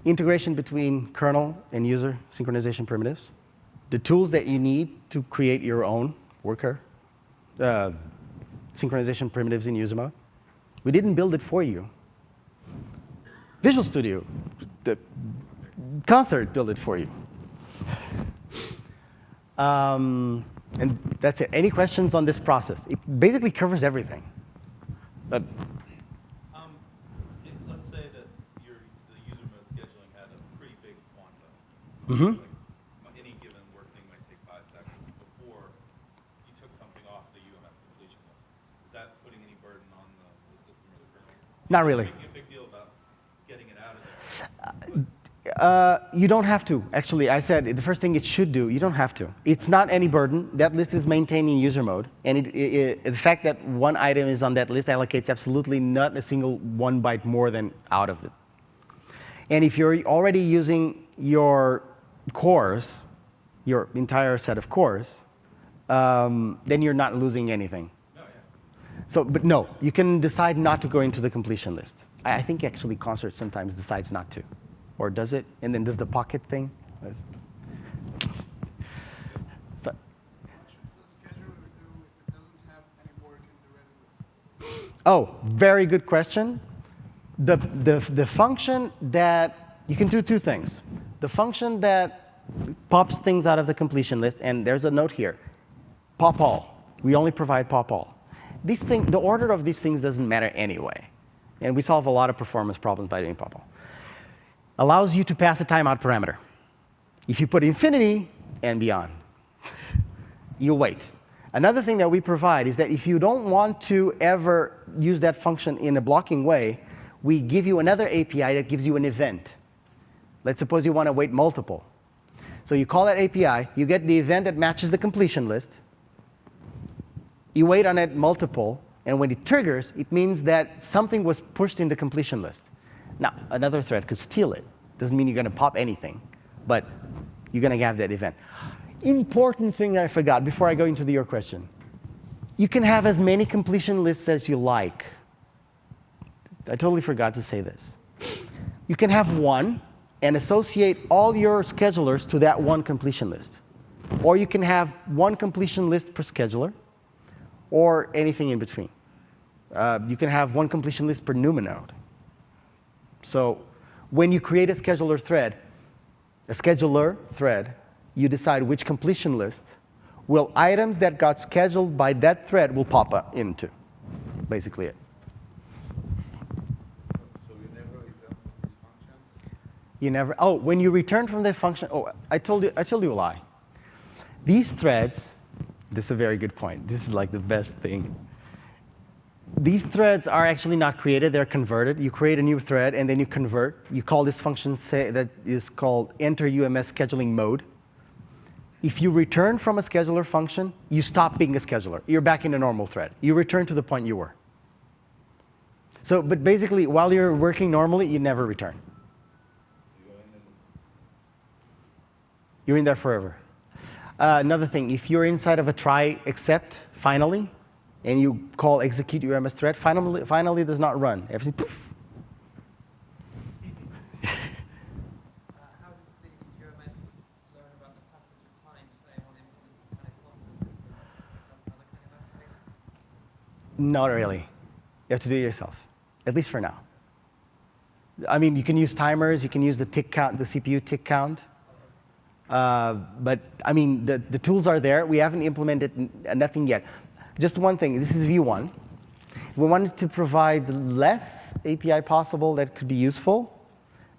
Integration between kernel and user synchronization primitives. The tools that you need to create your own worker synchronization primitives in user mode. We didn't build it for you. Visual Studio, the Concert built it for you. And that's it. Any questions on this process? It basically covers everything. Let's say that the user mode scheduling had a pretty big quantum. Like any given work thing might take 5 seconds before you took something off the UMS completion list. Is that putting any burden on the system or the kernel? Not really. Making a big deal about getting it out of there. You don't have to. Actually, I said the first thing it should do, you don't have to. It's not any burden. That list is maintained in user mode. And the fact that one item is on that list allocates absolutely not a single 1 byte more than out of it. And if you're already using your cores, your entire set of cores, then you're not losing anything. But no, you can decide not to go into the completion list. I think actually Concert sometimes decides not to. Or does it? And then does the pocket thing? What should the scheduler do if it doesn't have any work in the ready list? Oh, very good question. The function that, you can do 2 things. The function that pops things out of the completion list, and there's a note here, pop all. We only provide pop all. The order of these things doesn't matter anyway. And we solve a lot of performance problems by doing pop all. Allows you to pass a timeout parameter. If you put infinity and beyond, you'll wait. Another thing that we provide is that if you don't want to ever use that function in a blocking way, we give you another API that gives you an event. Let's suppose you want to wait multiple. So you call that API, you get the event that matches the completion list, you wait on it multiple, and when it triggers, it means that something was pushed in the completion list. Now, another thread could steal it. Doesn't mean you're going to pop anything, but you're going to have that event. Important thing that I forgot before I go into your question. You can have as many completion lists as you like. I totally forgot to say this. You can have one and associate all your schedulers to that one completion list. Or you can have one completion list per scheduler, or anything in between. You can have one completion list per NUMA node. So when you create a scheduler thread, you decide which completion list will items that got scheduled by that thread will pop up into. Basically it. So you never return from this function? You never. Oh, when you return from that function. Oh, I told you a lie. These threads. This is a very good point. This is like the best thing. These threads are actually not created. They're converted. You create a new thread, and then you convert. You call this function that is called enter UMS scheduling mode. If you return from a scheduler function, you stop being a scheduler. You're back in a normal thread. You return to the point you were. So, but basically, while you're working normally, you never return. You're in there forever. Another thing, if you're inside of a try except finally, and you call execute your MS thread, finally does not run. Everything poof. How does the UMS learn about the passage of time, say, on implements of kind of quantum system? Is that another kind of application? Not really. You have to do it yourself, at least for now. I mean, you can use timers, you can use the tick count, the CPU tick count. But I mean, the tools are there. We haven't implemented nothing yet. Just one thing, this is V1. We wanted to provide the less API possible that could be useful,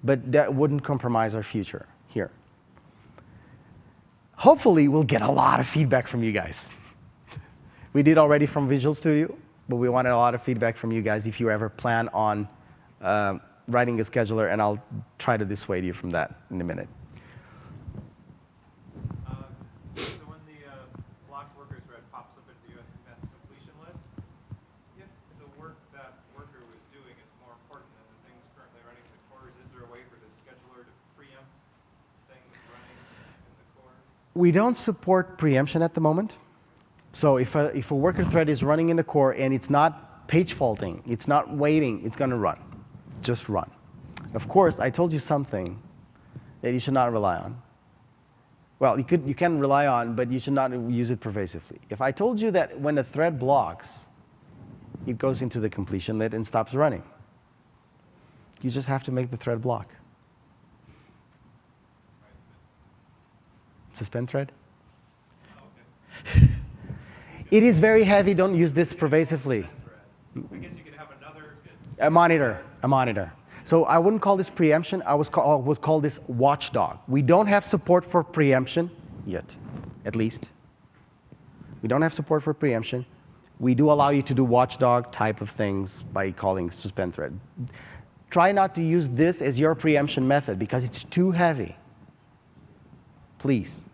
but that wouldn't compromise our future here. Hopefully, we'll get a lot of feedback from you guys. We did already from Visual Studio, but we wanted a lot of feedback from you guys if you ever plan on writing a scheduler, and I'll try to dissuade you from that in a minute. So when the blocked worker thread pops up at the UMS completion list, if the work that worker was doing is more important than the things currently running in the cores, is there a way for the scheduler to preempt things running in the cores? We don't support preemption at the moment. So if a worker thread is running in the core and it's not page faulting, it's not waiting, it's going to run. Just run. Of course, I told you something that you should not rely on. Well, you can rely on, but you should not use it pervasively. If I told you that when a thread blocks, it goes into the completion lit and stops running, you just have to make the thread block. Suspend thread? It is very heavy. Don't use this pervasively. I guess you could have another A monitor. So I wouldn't call this preemption. I would call this watchdog. We don't have support for preemption yet, at least. We don't have support for preemption. We do allow you to do watchdog type of things by calling suspend thread. Try not to use this as your preemption method because it's too heavy. Please.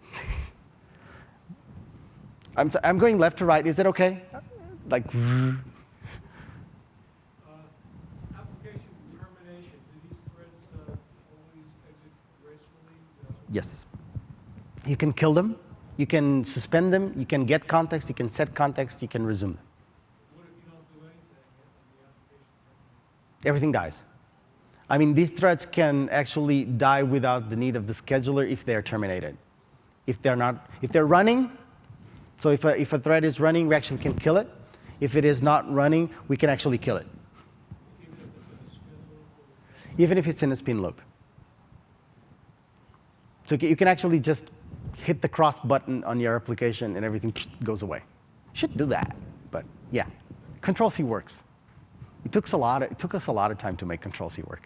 I'm going left to right. Is that okay? Like. Application termination, do these threads always exit gracefully? Yes. You can kill them. You can suspend them. You can get context. You can set context. You can resume them. What if you don't do anything and the application terminates? Everything dies. I mean, these threads can actually die without the need of the scheduler if they're terminated. If they're running, so if a thread is running, we actually can kill it. If it is not running, we can actually kill it. Even if it's in a spin loop. So you can actually just hit the cross button on your application and everything goes away. Should do that, but yeah. Control-C works. It took us a lot of time to make Control-C work.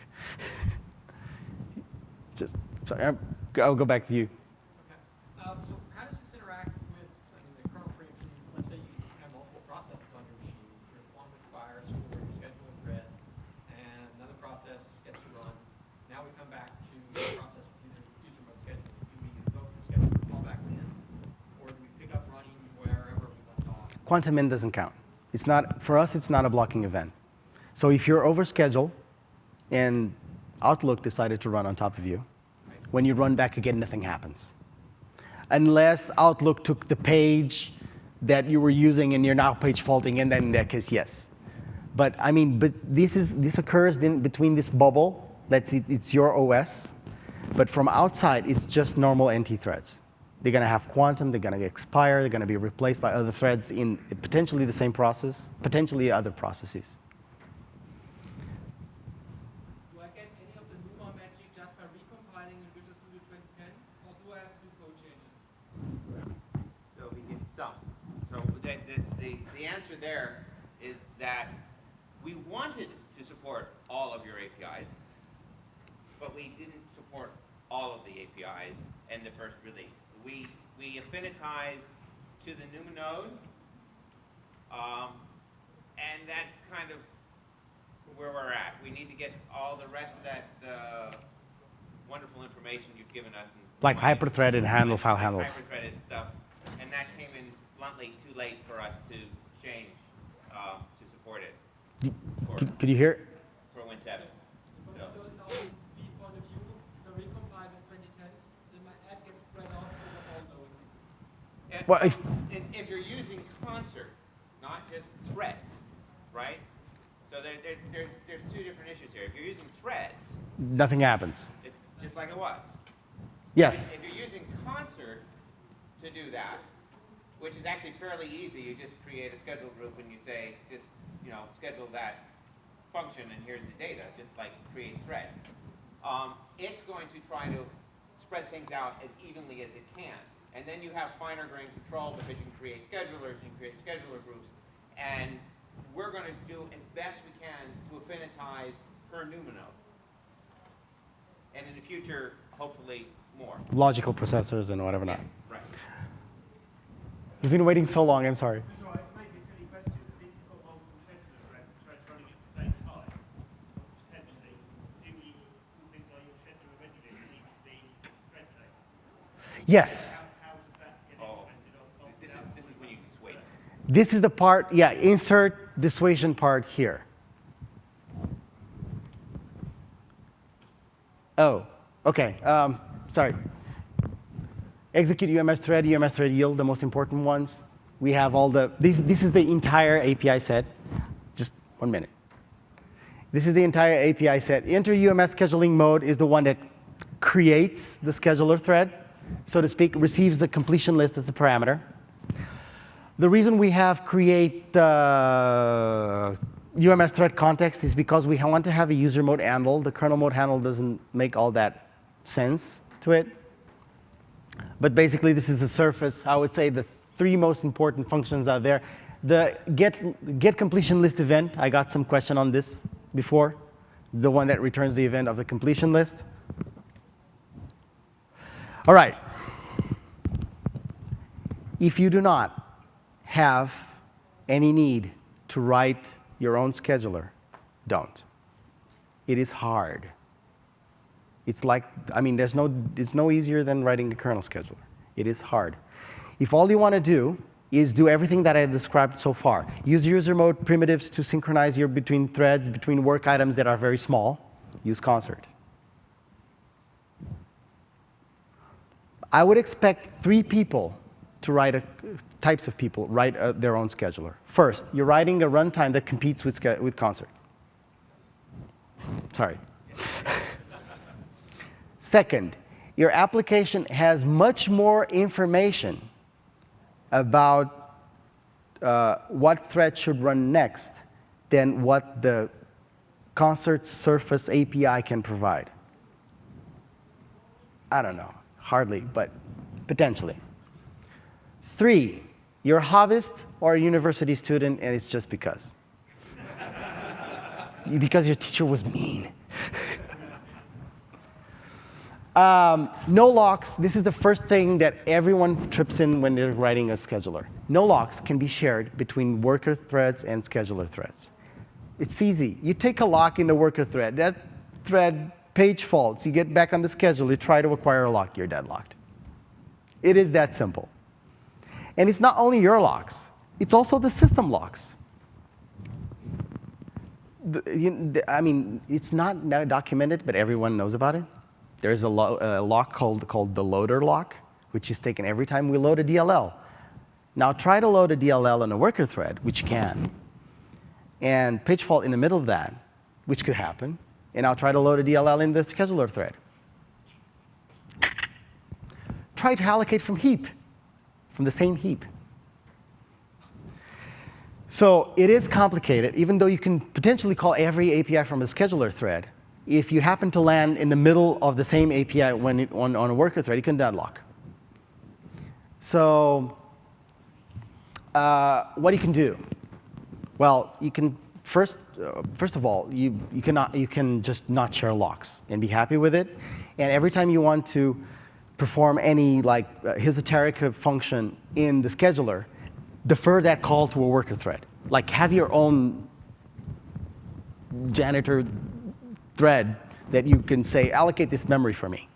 Sorry, I'll go back to you. Okay. So how does this interact with, the kernel preemption? Let's say you have multiple processes on your machine. One expires for your scheduler thread, and another process gets to run. Now we come back to the process with user mode scheduling. Do we invoke the scheduler callback in, or do we pick up running wherever we left off? Quantum in doesn't count. It's not, for us, it's not a blocking event. So if you're over schedule and Outlook decided to run on top of you, when you run back again, nothing happens. Unless Outlook took the page that you were using and you're now page faulting, and then in that case, yes. But I mean, this occurs between this bubble, it's your OS, but from outside, it's just normal NT threads. They're going to have quantum, they're going to expire, they're going to be replaced by other threads in potentially the same process, potentially other processes. Do I get any of the NUMA magic just by recompiling in Visual Studio 2010, or do I have to do code changes? So we get some. So the answer there is that we wanted to support all of your APIs, but we didn't support all of the APIs in the first release. We affinitized to the NUMA node, and that's kind of where we're at. We need to get all the rest of that wonderful information you've given us. And Like hyper-threaded handle file handles. Hyper-threaded stuff, and that came in bluntly too late for us to change, to support it for, Could you hear? for Win7. So it's always the point of view, the recompile in 2010, then my app gets spread out over all nodes. And Well, if you're using Concert, not just Threads, right? So there's two different issues here. If you're using Threads, Nothing happens. it's just like it was. Yes. If you're using Concert to do that, which is actually fairly easy, you just create a schedule group and you say, just, schedule that function and here's the data, just like create thread. It's going to try to spread things out as evenly as it can. And then you have finer grained control because you can create schedulers, you can create scheduler groups, and we're going to do as best we can to affinitize per numino. And in the future, hopefully, more. Logical processors and whatever not. Right. You've been waiting so long, I'm sorry. So it might be a silly question, but if you've got multiple threads running at the same time, potentially, do you things like your scheduler regulator needs to be thread safe? Yes. How does that get Oh, implemented on this is when you dissuade. This is the part, yeah, insert dissuasion part here. Oh, okay. Sorry. Execute UMS thread yield, the most important ones. We have all the, this is the entire API set. Just 1 minute. This is the entire API set. Enter UMS scheduling mode is the one that creates the scheduler thread, so to speak, receives the completion list as a parameter. The reason we have create UMS thread context is because we want to have a user mode handle. The kernel mode handle doesn't make all that sense to it. But basically, this is the surface. I would say the 3 most important functions are there. The get completion list event, I got some question on this before. The one that returns the event of the completion list. All right. If you do not have any need to write your own scheduler, don't. It is hard. It's like, I mean, it's no easier than writing a kernel scheduler. It is hard. If all you want to do is do everything that I described so far, use user mode primitives to synchronize between threads, between work items that are very small, use Concert. I would expect 3 people to write, types of people write their own scheduler. First, you're writing a runtime that competes with Concert. Sorry. Second, your application has much more information about what thread should run next than what the Concert Surface API can provide. I don't know, hardly, but potentially. 3, you're a hobbyist or a university student, and it's just because. Because your teacher was mean. No locks. This is the first thing that everyone trips in when they're writing a scheduler. No locks can be shared between worker threads and scheduler threads. It's easy. You take a lock in the worker thread. That thread page faults. You get back on the schedule. You try to acquire a lock. You're deadlocked. It is that simple. And it's not only your locks. It's also the system locks. I mean, it's not documented, but everyone knows about it. There's a lock called the loader lock, which is taken every time we load a DLL. Now try to load a DLL on a worker thread, which you can, and page fault in the middle of that, which could happen, and now try to load a DLL in the scheduler thread. Try to allocate from heap, from the same heap. So it is complicated, even though you can potentially call every API from a scheduler thread. If you happen to land in the middle of the same API on a worker thread, you can deadlock. So what you can do? Well, you can first of all, you can just not share locks and be happy with it. And every time you want to perform any esoteric function in the scheduler, defer that call to a worker thread. Like have your own janitor thread that you can say, allocate this memory for me.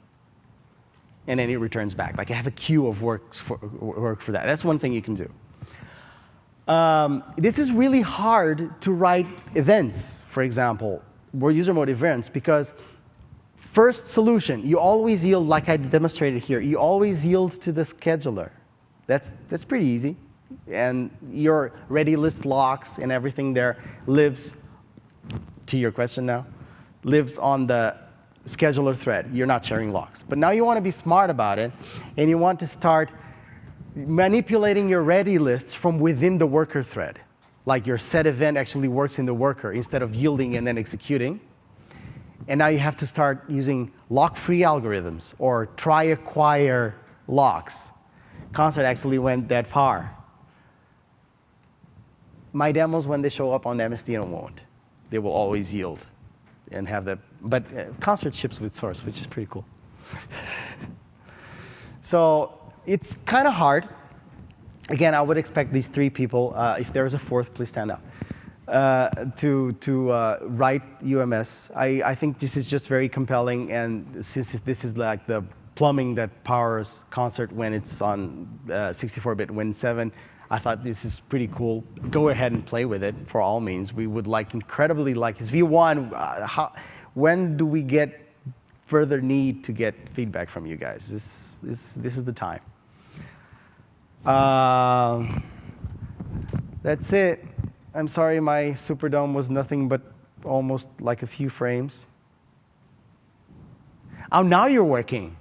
And then it returns back. Like I have a queue of work for that. That's one thing you can do. This is really hard to write events, for example, or user mode events, because first solution, you always yield, like I demonstrated here, you always yield to the scheduler. That's pretty easy. And your ready list locks and everything there lives, to your question now, lives on the scheduler thread. You're not sharing locks. But now you want to be smart about it, and you want to start manipulating your ready lists from within the worker thread. Like your set event actually works in the worker instead of yielding and then executing. And now you have to start using lock-free algorithms or try-acquire locks. Concert actually went that far. My demos, when they show up on MSDN, won't. They will always yield and have that. But Concert ships with Source, which is pretty cool. So it's kind of hard. Again, I would expect these three people, if there is a fourth, please stand up, to write UMS. I think this is just very compelling, and since this is like the plumbing that powers Concert when it's on 64-bit Win 7, I thought this is pretty cool. Go ahead and play with it for all means. We would incredibly like his V1. When do we get further need to get feedback from you guys? This is the time. That's it. I'm sorry my Superdome was nothing but almost like a few frames. Oh, now you're working.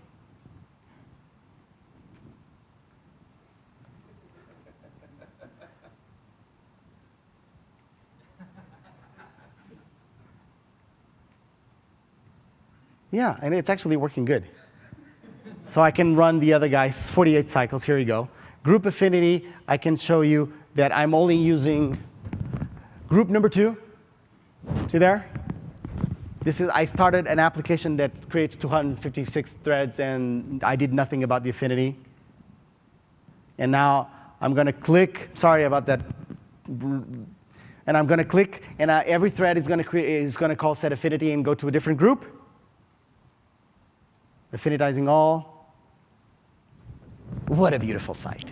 Yeah, and it's actually working good. So I can run the other guys, 48 cycles. Here you go. Group affinity, I can show you that I'm only using group number 2. See there? I started an application that creates 256 threads, and I did nothing about the affinity. And now I'm going to click. Sorry about that. And I'm going to click, and every thread is going to call set affinity and go to a different group. Affinitizing all. What a beautiful sight.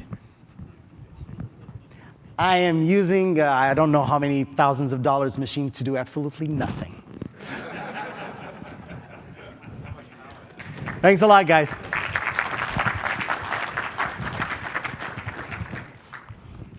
I am using, I don't know how many thousands of dollars machine to do absolutely nothing. Thanks a lot, guys.